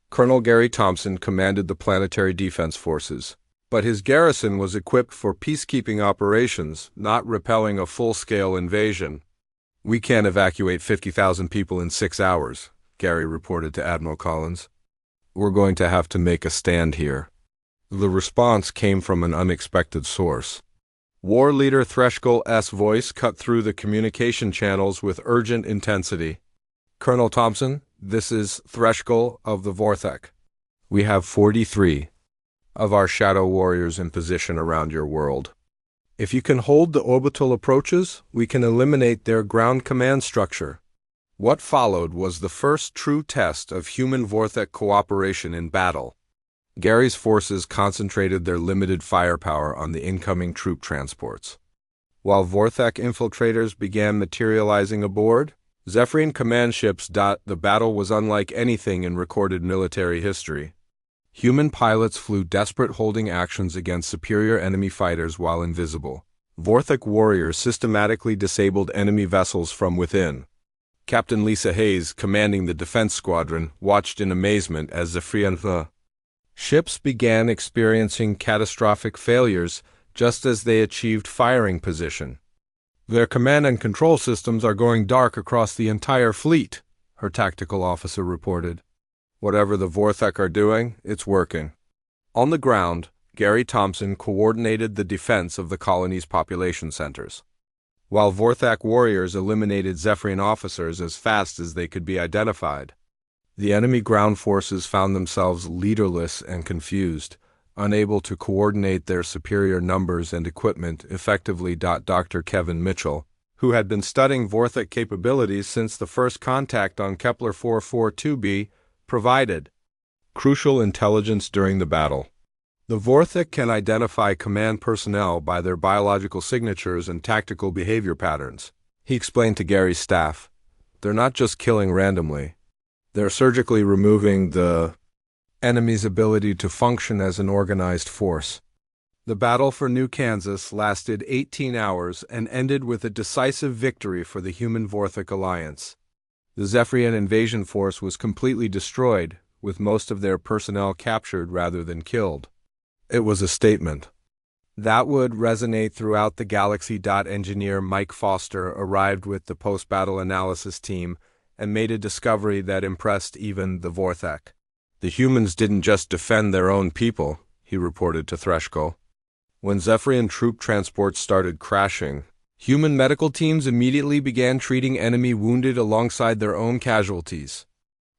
Colonel Gary Thompson commanded the Planetary Defense Forces, but his garrison was equipped for peacekeeping operations, not repelling a full-scale invasion. "We can't evacuate 50,000 people in 6 hours, Gary reported to Admiral Collins. "We're going to have to make a stand here." The response came from an unexpected source. War Leader Threshgull's voice cut through the communication channels with urgent intensity. "Colonel Thompson, this is Threshgull of the Vorthek. We have 43 of our shadow warriors in position around your world. If you can hold the orbital approaches, we can eliminate their ground command structure." What followed was the first true test of human-Vorthek cooperation in battle. Gary's forces concentrated their limited firepower on the incoming troop transports. While Vorthek infiltrators began materializing aboard Zephyrian command ships. The battle was unlike anything in recorded military history. Human pilots flew desperate holding actions against superior enemy fighters while invisible. Vorthek warriors systematically disabled enemy vessels from within. Captain Lisa Hayes, commanding the defense squadron, watched in amazement as Zephyrian ships began experiencing catastrophic failures just as they achieved firing position. "Their command and control systems are going dark across the entire fleet," her tactical officer reported. "Whatever the Vorthek are doing, it's working." On the ground, Gary Thompson coordinated the defense of the colony's population centers. While Vorthak warriors eliminated Zephyrian officers as fast as they could be identified, the enemy ground forces found themselves leaderless and confused, unable to coordinate their superior numbers and equipment effectively. Dr. Kevin Mitchell, who had been studying Vorthek capabilities since the first contact on Kepler 442b, provided crucial intelligence during the battle. The Vorthek can identify command personnel by their biological signatures and tactical behavior patterns, he explained to Gary's staff. "They're not just killing randomly. They're surgically removing the enemy's ability to function as an organized force." The battle for New Kansas lasted 18 hours and ended with a decisive victory for the human-Vorthek alliance. The Zephyrian invasion force was completely destroyed, with most of their personnel captured rather than killed. It was a statement that would resonate throughout the galaxy. Engineer Mike Foster arrived with the post-battle analysis team and made a discovery that impressed even the Vorthek. "The humans didn't just defend their own people," he reported to Threshgull. "When Zephyrian troop transports started crashing, human medical teams immediately began treating enemy wounded alongside their own casualties."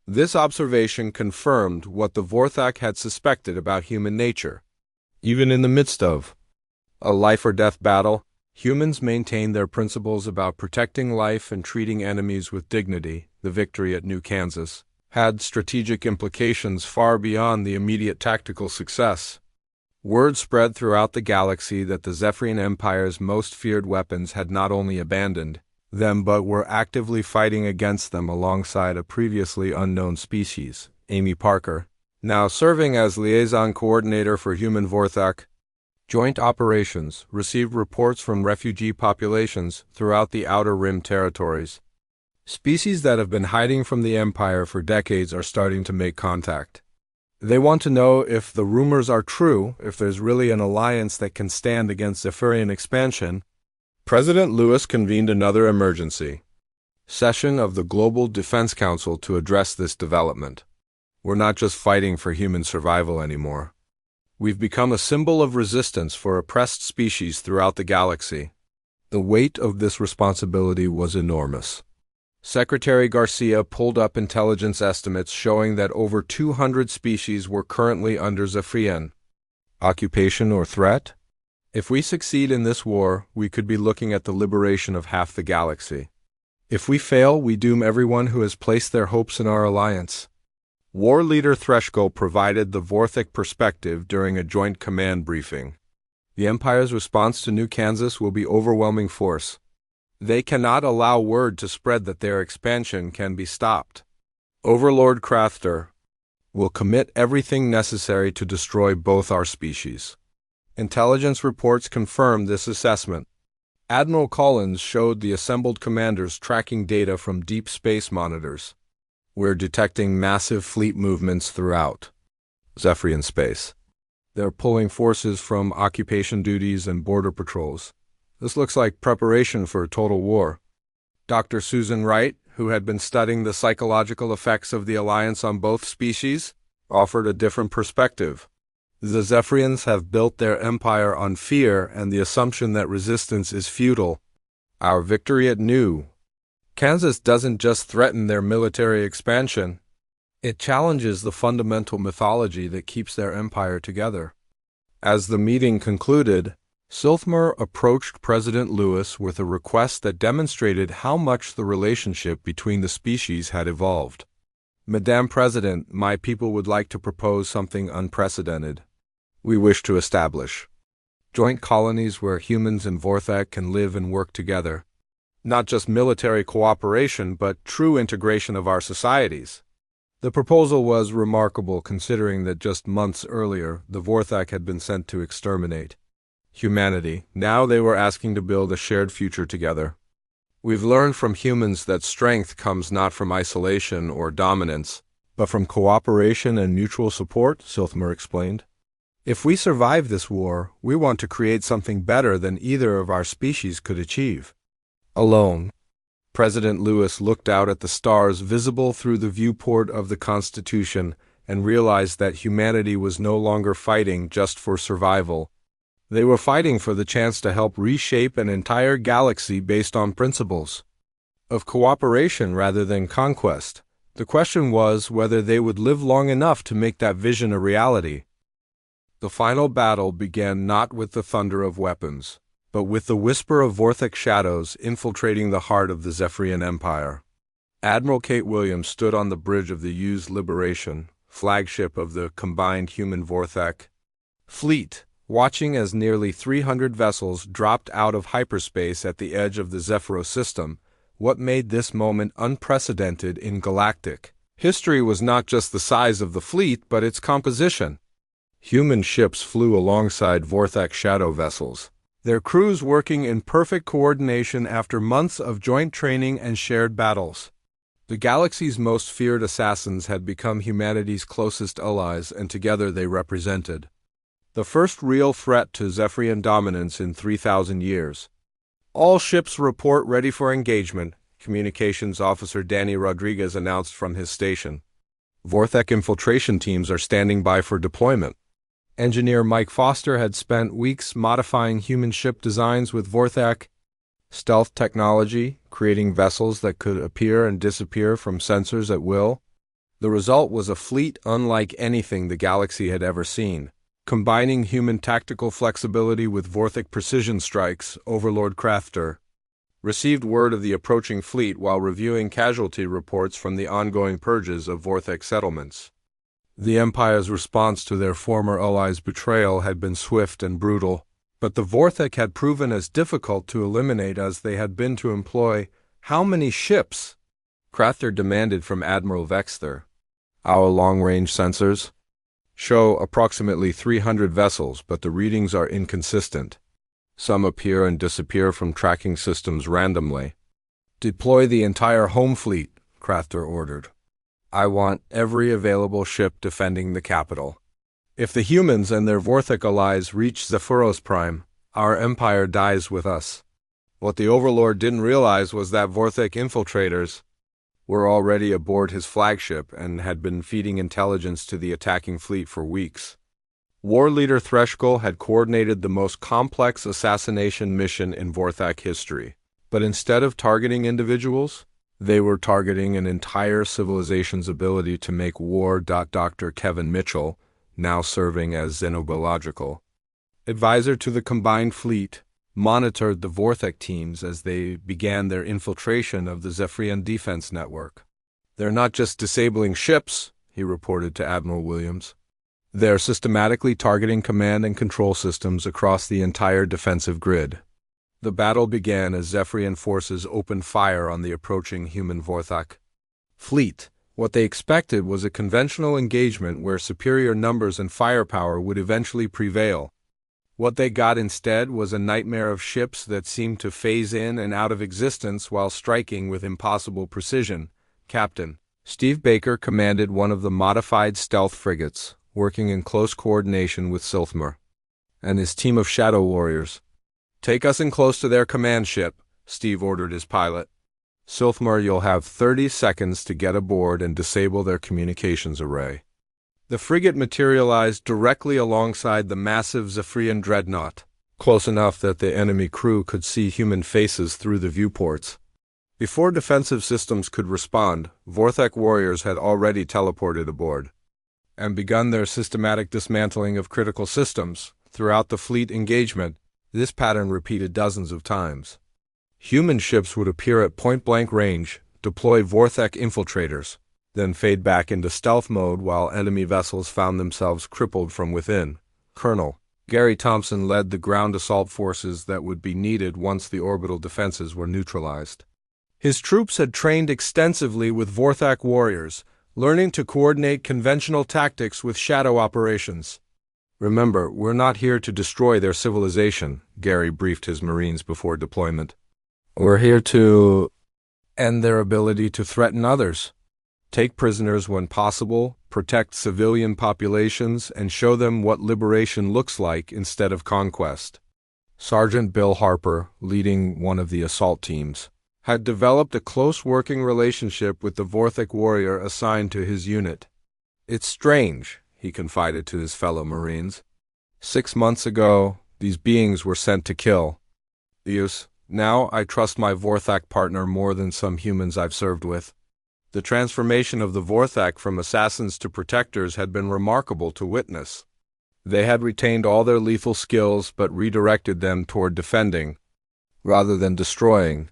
This observation confirmed what the Vorthek had suspected about human nature. Even in the midst of a life-or-death battle, humans maintained their principles about protecting life and treating enemies with dignity. The victory at New Kansas had strategic implications far beyond the immediate tactical success. Word spread throughout the galaxy that the Zephyrian Empire's most feared weapons had not only abandoned them but were actively fighting against them alongside a previously unknown species. Amy Parker, now serving as liaison coordinator for Human Vorthek Joint Operations, received reports from refugee populations throughout the Outer Rim territories. Species that have been hiding from the Empire for decades are starting to make contact. They want to know if the rumors are true, if there's really an alliance that can stand against Zephyrian expansion. President Lewis convened another emergency session of the Global Defense Council to address this development. We're not just fighting for human survival anymore. We've become a symbol of resistance for oppressed species throughout the galaxy. The weight of this responsibility was enormous. Secretary Garcia pulled up intelligence estimates showing that over 200 species were currently under Zephyrian occupation or threat. If we succeed in this war, we could be looking at the liberation of half the galaxy. If we fail, we doom everyone who has placed their hopes in our alliance. War Leader Threschko provided the Vorthic perspective during a joint command briefing. The Empire's response to New Kansas will be overwhelming force. They cannot allow word to spread that their expansion can be stopped. Overlord Crafter will commit everything necessary to destroy both our species. Intelligence reports confirm this assessment. Admiral Collins showed the assembled commanders tracking data from deep space monitors. We're detecting massive fleet movements throughout Zephyrian space. They're pulling forces from occupation duties and border patrols. This looks like preparation for a total war. Dr. Susan Wright, who had been studying the psychological effects of the alliance on both species, offered a different perspective. The Zephyrians have built their empire on fear and the assumption that resistance is futile. Our victory at New Kansas doesn't just threaten their military expansion. It challenges the fundamental mythology that keeps their empire together. As the meeting concluded, Silthmer approached President Lewis with a request that demonstrated how much the relationship between the species had evolved. Madame President, my people would like to propose something unprecedented. We wish to establish joint colonies where humans and Vorthak can live and work together. Not just military cooperation, but true integration of our societies. The proposal was remarkable considering that just months earlier, the Vorthak had been sent to exterminate humanity. Now they were asking to build a shared future together. We've learned from humans that strength comes not from isolation or dominance, but from cooperation and mutual support, Silthmer explained. If we survive this war, we want to create something better than either of our species could achieve. Alone, President Lewis looked out at the stars visible through the viewport of the Constitution and realized that humanity was no longer fighting just for survival. They were fighting for the chance to help reshape an entire galaxy based on principles of cooperation rather than conquest. The question was whether they would live long enough to make that vision a reality. The final battle began not with the thunder of weapons, but with the whisper of Vorthic shadows infiltrating the heart of the Zephyrian Empire. Admiral Kate Williams stood on the bridge of the U's Liberation, flagship of the combined human-Vorthak fleet, watching as nearly 300 vessels dropped out of hyperspace at the edge of the Zephyros system. What made this moment unprecedented in galactic history was not just the size of the fleet, but its composition. Human ships flew alongside Vorthak shadow vessels, their crews working in perfect coordination after months of joint training and shared battles. The galaxy's most feared assassins had become humanity's closest allies, and together they represented the first real threat to Zephyrian dominance in 3,000 years. All ships report ready for engagement, Communications Officer Danny Rodriguez announced from his station. Vorthak infiltration teams are standing by for deployment. Engineer Mike Foster had spent weeks modifying human ship designs with Vorthak stealth technology, creating vessels that could appear and disappear from sensors at will. The result was a fleet unlike anything the galaxy had ever seen. Combining human tactical flexibility with Vorthic precision strikes, Overlord Crafter received word of the approaching fleet while reviewing casualty reports from the ongoing purges of Vorthic settlements. The Empire's response to their former allies' betrayal had been swift and brutal, but the Vorthic had proven as difficult to eliminate as they had been to employ. How many ships? Crafter demanded from Admiral Vexther. Our long-range sensors show approximately 300 vessels, but the readings are inconsistent. Some appear and disappear from tracking systems randomly. Deploy the entire home fleet, Crafter ordered. I want every available ship defending the capital. If the humans and their Vorthak allies reach Zephyros Prime, our empire dies with us. What the Overlord didn't realize was that Vorthak infiltrators were already aboard his flagship and had been feeding intelligence to the attacking fleet for weeks. War leader Threshkull had coordinated the most complex assassination mission in Vorthak history. But instead of targeting individuals, they were targeting an entire civilization's ability to make war. Dr. Kevin Mitchell, now serving as Xenobiological advisor to the combined fleet, monitored the Vorthak teams as they began their infiltration of the Zephyrian defense network. "They're not just disabling ships," he reported to Admiral Williams. "They're systematically targeting command and control systems across the entire defensive grid." The battle began as Zephyrian forces opened fire on the approaching human Vorthak fleet. What they expected was a conventional engagement where superior numbers and firepower would eventually prevail. What they got instead was a nightmare of ships that seemed to phase in and out of existence while striking with impossible precision. Captain Steve Baker commanded one of the modified stealth frigates, working in close coordination with Silthmer and his team of shadow warriors. "Take us in close to their command ship," Steve ordered his pilot. "Silthmer, you'll have 30 seconds to get aboard and disable their communications array." The frigate materialized directly alongside the massive Zephyrian dreadnought, close enough that the enemy crew could see human faces through the viewports. Before defensive systems could respond, Vorthak warriors had already teleported aboard and begun their systematic dismantling of critical systems. Throughout the fleet engagement, this pattern repeated dozens of times. Human ships would appear at point-blank range, deploy Vorthak infiltrators, then fade back into stealth mode while enemy vessels found themselves crippled from within. Colonel Gary Thompson led the ground assault forces that would be needed once the orbital defenses were neutralized. His troops had trained extensively with Vorthak warriors, learning to coordinate conventional tactics with shadow operations. "Remember, we're not here to destroy their civilization," Gary briefed his Marines before deployment. "We're here to end their ability to threaten others. Take prisoners when possible, protect civilian populations, and show them what liberation looks like instead of conquest." Sergeant Bill Harper, leading one of the assault teams, had developed a close working relationship with the Vorthak warrior assigned to his unit. "It's strange," he confided to his fellow Marines. 6 months ago, these beings were sent to kill. Now I trust my Vorthak partner more than some humans I've served with." The transformation of the Vorthak from assassins to protectors had been remarkable to witness. They had retained all their lethal skills but redirected them toward defending, rather than destroying.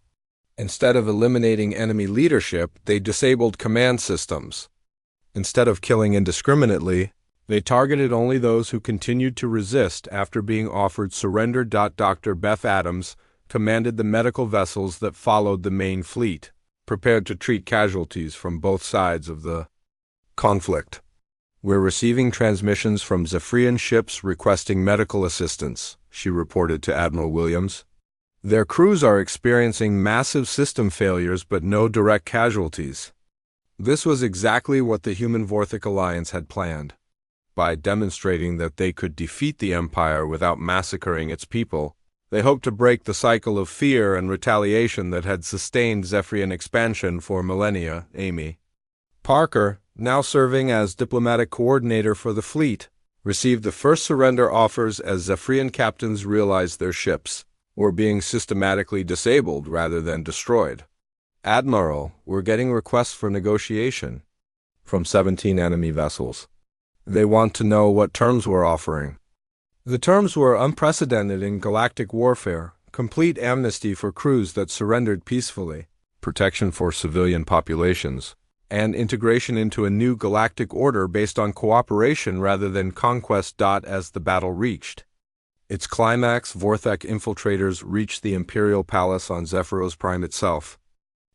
Instead of eliminating enemy leadership, they disabled command systems. Instead of killing indiscriminately, they targeted only those who continued to resist after being offered surrender. Dr. Beth Adams commanded the medical vessels that followed the main fleet, prepared to treat casualties from both sides of the conflict. "We're receiving transmissions from Zephyrian ships requesting medical assistance," she reported to Admiral Williams. "Their crews are experiencing massive system failures but no direct casualties." This was exactly what the Human Vorthak Alliance had planned. By demonstrating that they could defeat the Empire without massacring its people, they hoped to break the cycle of fear and retaliation that had sustained Zephyrian expansion for millennia. Amy Parker, now serving as diplomatic coordinator for the fleet, received the first surrender offers as Zephyrian captains realized their ships were being systematically disabled rather than destroyed. "Admiral, we're getting requests for negotiation from 17 enemy vessels. They want to know what terms we're offering." The terms were unprecedented in galactic warfare: complete amnesty for crews that surrendered peacefully, protection for civilian populations, and integration into a new galactic order based on cooperation rather than conquest. As the battle reached its climax, Vorthak infiltrators reached the Imperial Palace on Zephyros Prime itself.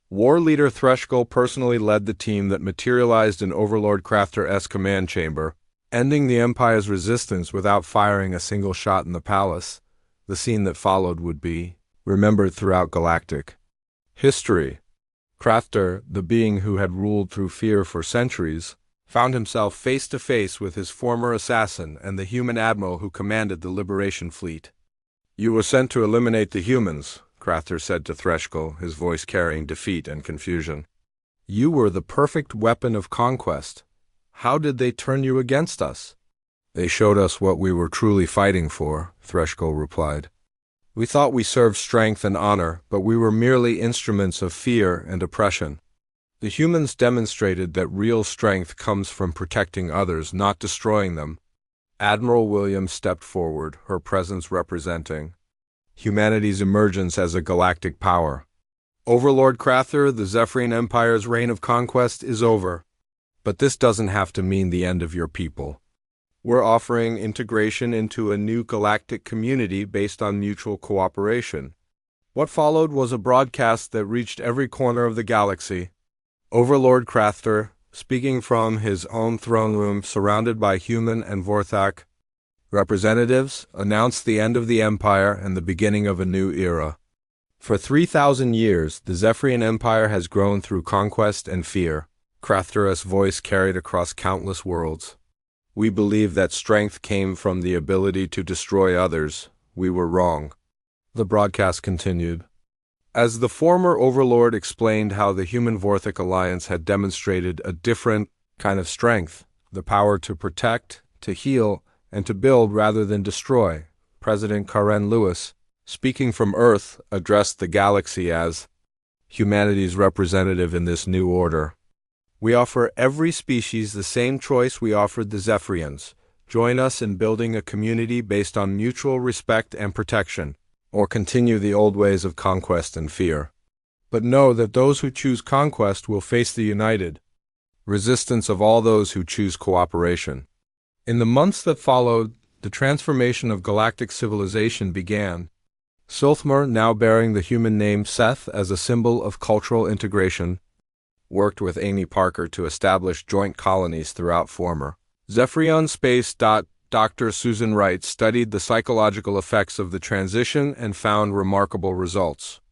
War leader Threshkull personally led the team that materialized in Overlord Crafter S command chamber, ending the Empire's resistance without firing a single shot in the palace. The scene that followed would be remembered throughout galactic history. Crafter, the being who had ruled through fear for centuries, found himself face to face with his former assassin and the human admiral who commanded the Liberation Fleet. "You were sent to eliminate the humans," Crafter said to Threshkull, his voice carrying defeat and confusion. "You were the perfect weapon of conquest. How did they turn you against us?" "They showed us what we were truly fighting for," Threshkull replied. "We thought we served strength and honor, but we were merely instruments of fear and oppression. The humans demonstrated that real strength comes from protecting others, not destroying them." Admiral Williams stepped forward, her presence representing humanity's emergence as a galactic power. "Overlord Crafter, the Zephyrian Empire's reign of conquest is over. But this doesn't have to mean the end of your people. We're offering integration into a new galactic community based on mutual cooperation." What followed was a broadcast that reached every corner of the galaxy. Overlord Crafter, speaking from his own throne room surrounded by human and Vorthak representatives, announced the end of the Empire and the beginning of a new era. "For 3,000 years, the Zephyrian Empire has grown through conquest and fear," Crafter's voice carried across countless worlds. "We believe that strength came from the ability to destroy others. We were wrong." The broadcast continued. As the former Overlord explained how the Human Vorthak Alliance had demonstrated a different kind of strength, the power to protect, to heal, and to build rather than destroy, President Karen Lewis, speaking from Earth, addressed the galaxy as humanity's representative in this new order. "We offer every species the same choice we offered the Zephyrians. Join us in building a community based on mutual respect and protection, or continue the old ways of conquest and fear. But know that those who choose conquest will face the united resistance of all those who choose cooperation." In the months that followed, the transformation of galactic civilization began. Silthmer, now bearing the human name Seth as a symbol of cultural integration, worked with Amy Parker to establish joint colonies throughout former Zephyrian space. Dr. Susan Wright studied the psychological effects of the transition and found remarkable results.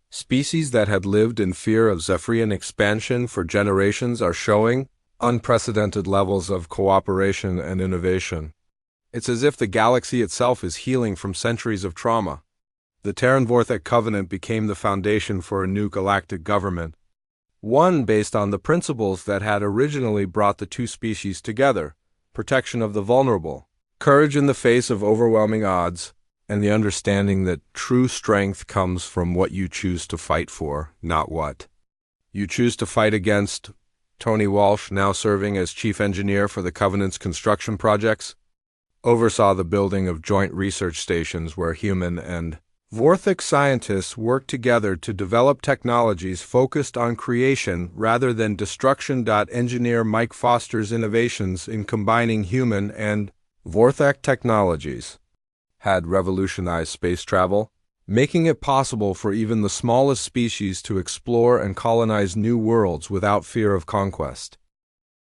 Species that had lived in fear of Zephyrian expansion for generations are showing unprecedented levels of cooperation and innovation. It's as if the galaxy itself is healing from centuries of trauma. The Terran Vorthak Covenant became the foundation for a new galactic government, one based on the principles that had originally brought the two species together: protection of the vulnerable, courage in the face of overwhelming odds, and the understanding that true strength comes from what you choose to fight for, not what you choose to fight against. Tony Walsh, now serving as chief engineer for the Covenant's construction projects, oversaw the building of joint research stations where human and Vorthak scientists work together to develop technologies focused on creation rather than destruction. Engineer Mike Foster's innovations in combining human and Vorthak technologies had revolutionized space travel, making it possible for even the smallest species to explore and colonize new worlds without fear of conquest.